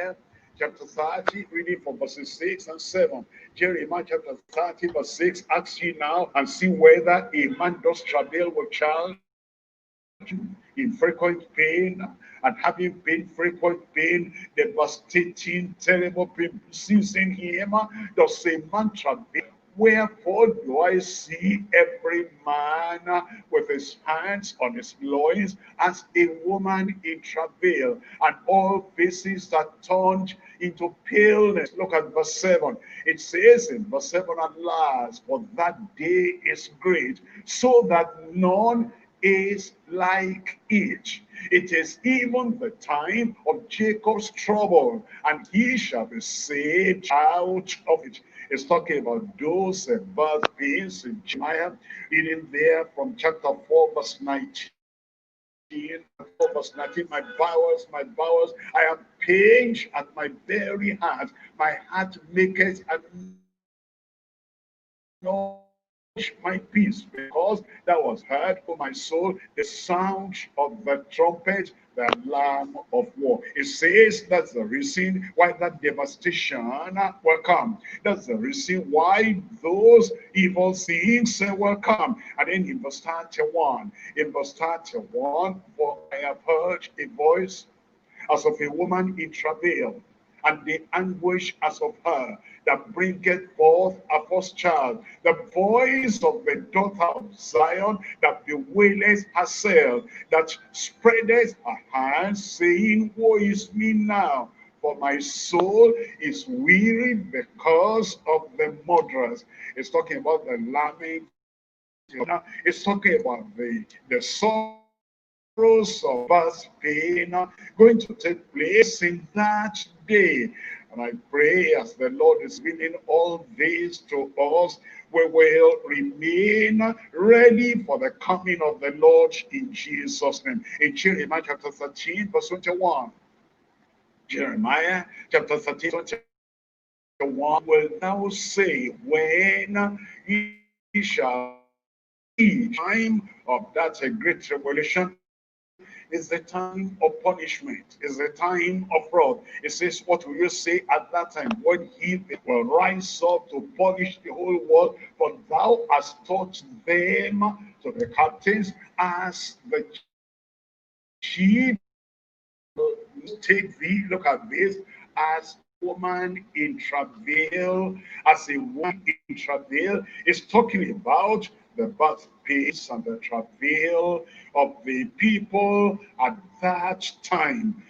chapter 30, reading from verses 6 and 7. Jeremiah chapter 30, verse 6, ask ye now and see whether a man does travail with child in frequent pain, and having been frequent pain, devastating, terrible pain seizing him, does a man travail? Wherefore do I see every man with his hands on his loins as a woman in travail, and all faces are turned into paleness. Look at verse 7. It says in verse 7, at last, for that day is great, so that none is like it. It is even the time of Jacob's trouble, and he shall be saved out of it. It's talking about those birth pains in Jeremiah, reading there from chapter 4, verse 19. 4 verse 19, my bowels, I am pained at my very heart. My heart maketh and my peace, because that was heard, O my soul, the sound of the trumpet, the alarm of war. It says that's the reason why that devastation will come. That's the reason why those evil things will come. And then in verse 31, for I have heard a voice as of a woman in travail, and the anguish as of her that bringeth forth a first child, the voice of the daughter of Zion that bewaileth herself, that spreadeth her hands, saying, woe is me now, for my soul is weary because of the murderers. It's talking about the lament. It's talking about the sorrows of us pain going to take place in that day. And I pray as the Lord is revealing all this to us, we will remain ready for the coming of the Lord in Jesus' name. In Jeremiah chapter 13, verse 21. Jeremiah chapter 13, 21, will thou say, when ye shall time of that a great tribulation is the time of punishment, is the time of wrath. It says, what will you say at that time? When he will rise up to punish the whole world, for thou hast taught them to the captains as the chief. Take thee, look at this, as woman in travail, as a woman in travail, is talking about the birth pains and the travail of the people at that time.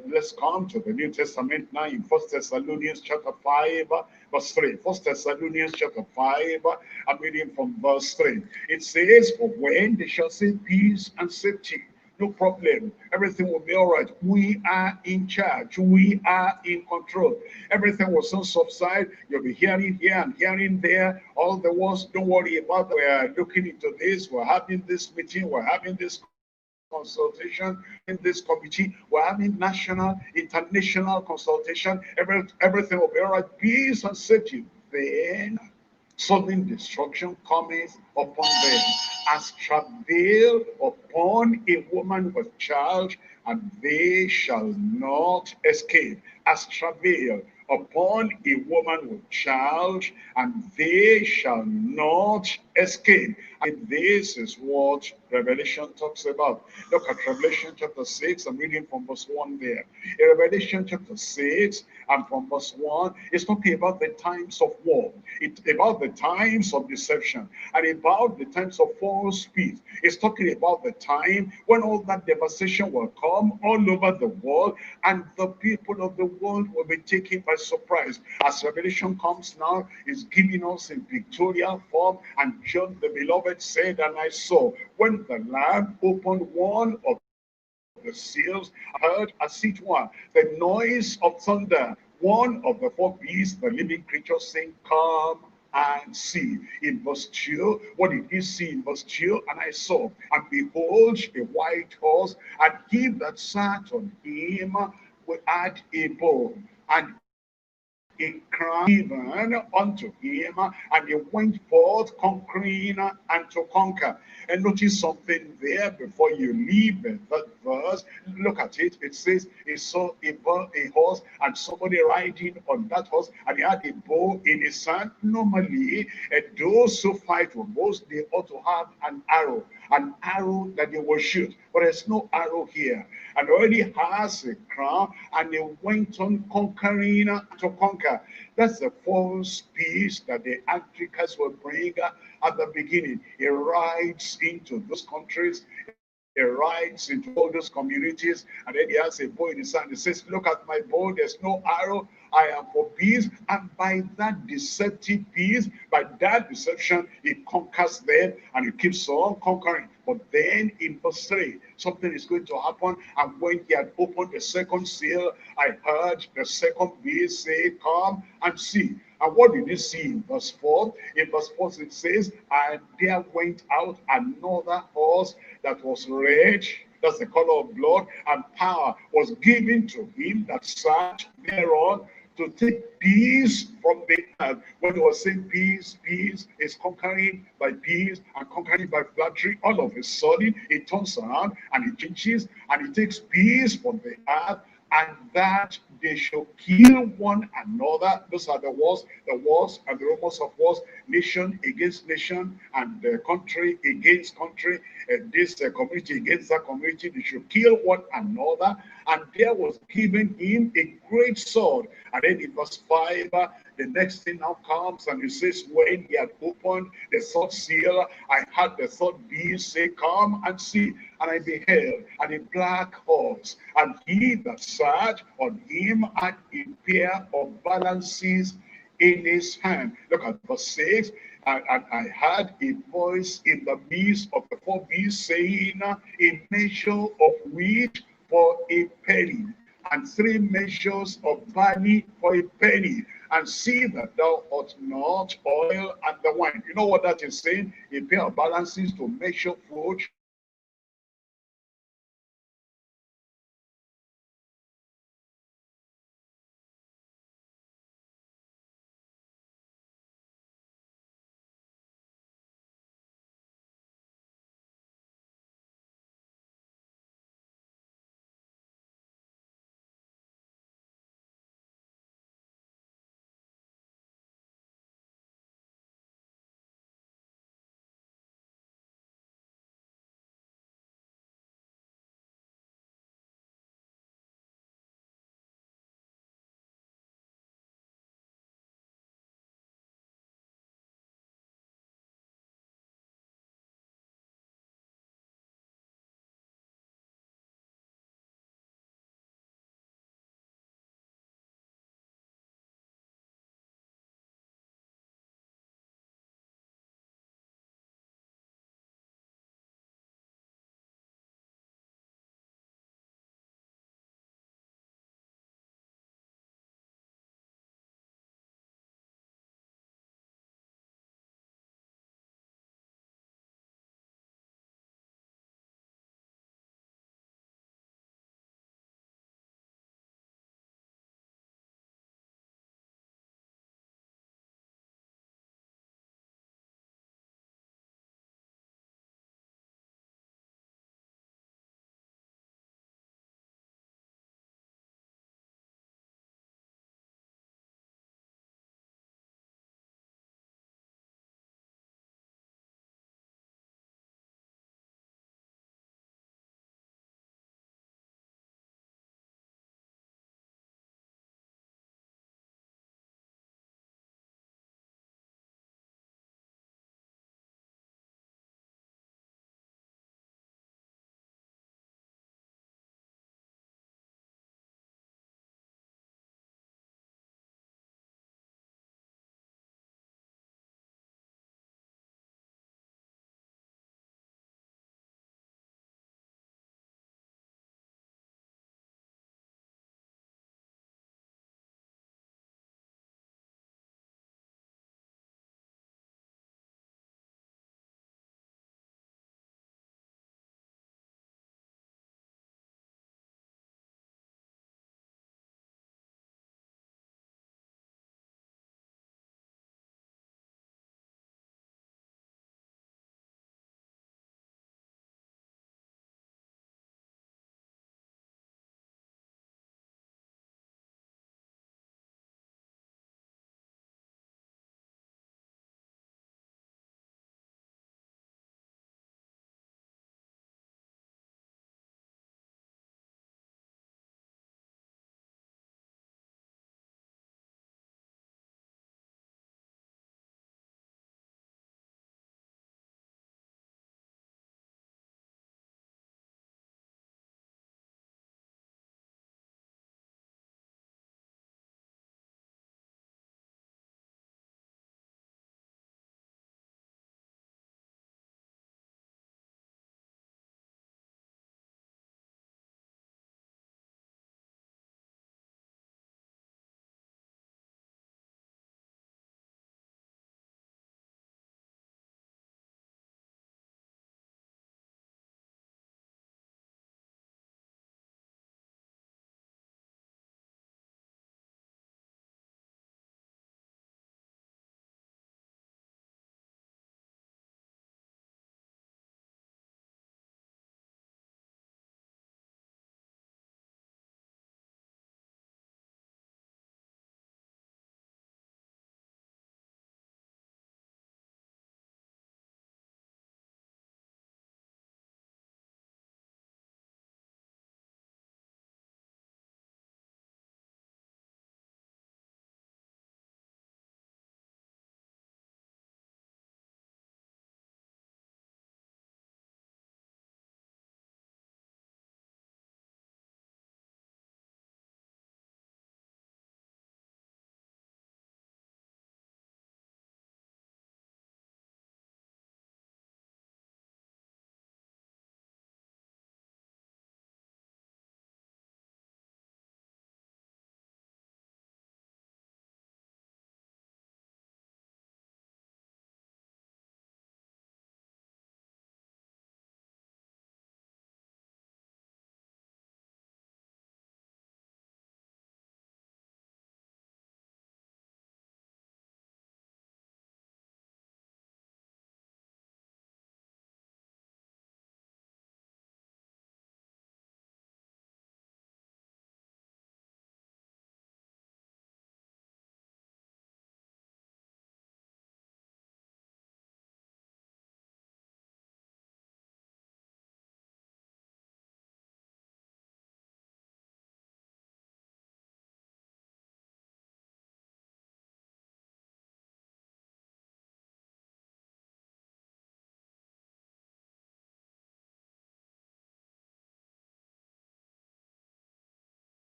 Let's come to the New Testament now in 1 Thessalonians chapter 5, verse 3. 1 Thessalonians chapter 5, I'm reading from verse 3. It says, for when they shall say peace and safety, no problem. Everything will be all right. We are in charge. We are in control. Everything will soon subside. You'll be hearing here and hearing there. All the words, don't worry about. We're looking into this. We're having this meeting. We're having this consultation in this committee. We're having national, international consultation. Everything will be all right. Peace and safety. Then sudden destruction cometh upon them, as travail upon a woman with child, and they shall not escape. As travail upon a woman with child, and they shall not escape. And this is what Revelation talks about. Look at Revelation chapter 6. I'm reading from verse 1 there. In Revelation chapter 6 and from verse 1, it's talking about the times of war. It's about the times of deception and about the times of false peace. It's talking about the time when all that devastation will come all over the world, and the people of the world will be taken by surprise. As Revelation comes now, it's giving us in pictorial form. And John the beloved said, and I saw when the Lamb opened one of the seals, I heard as it were the noise of thunder. One of the four beasts, the living creature, saying, come and see. In verse 2, what did he see in verse 2? And I saw, and behold, a white horse, and he that sat on him had a bow, and a crown given unto him, and he went forth conquering and to conquer. And notice something there before you leave that verse. Look at it. It says he saw a horse and somebody riding on that horse, and he had a bow in his hand. Normally, those who fight with bows, they ought to have an arrow that they will shoot. But there's no arrow here. And already has a crown, and he went on conquering to conquer. That's the false peace that the Antichrist will bring at the beginning. He rides into those countries, he rides into all those communities, and then he has a bow in his hand. He says, look at my bow, there's no arrow, I am for peace. And by that deceptive peace, by that deception, he conquers them, and he keeps on conquering. But then in verse 3, something is going to happen. And when he had opened the second seal, I heard the second beast say, come and see. And what did you see in verse 4? In verse 4 it says, and there went out another horse that was red, that's the color of blood, and power was given to him that sat thereon to take peace from the earth. When he was saying peace, peace is conquering by peace and conquering by flattery. All of a sudden, it turns around and it changes and it takes peace from the earth, and that they shall kill one another. Those are the wars and the rumors of wars, nation against nation, and country against country, and this community against that community. They should kill one another. And there was given him a great sword. And then in verse 5, the next thing now comes, and it says, when he had opened the third seal, I heard the third beast say, come and see. And I beheld, and a black horse, and he that sat on him had a pair of balances in his hand. Look at verse 6. And I heard a voice in the midst of the four beasts saying, a measure of wheat for a penny, and 3 measures of barley for a penny, and see that thou ought not oil and the wine. You know what that is saying? A pair of balances to measure food,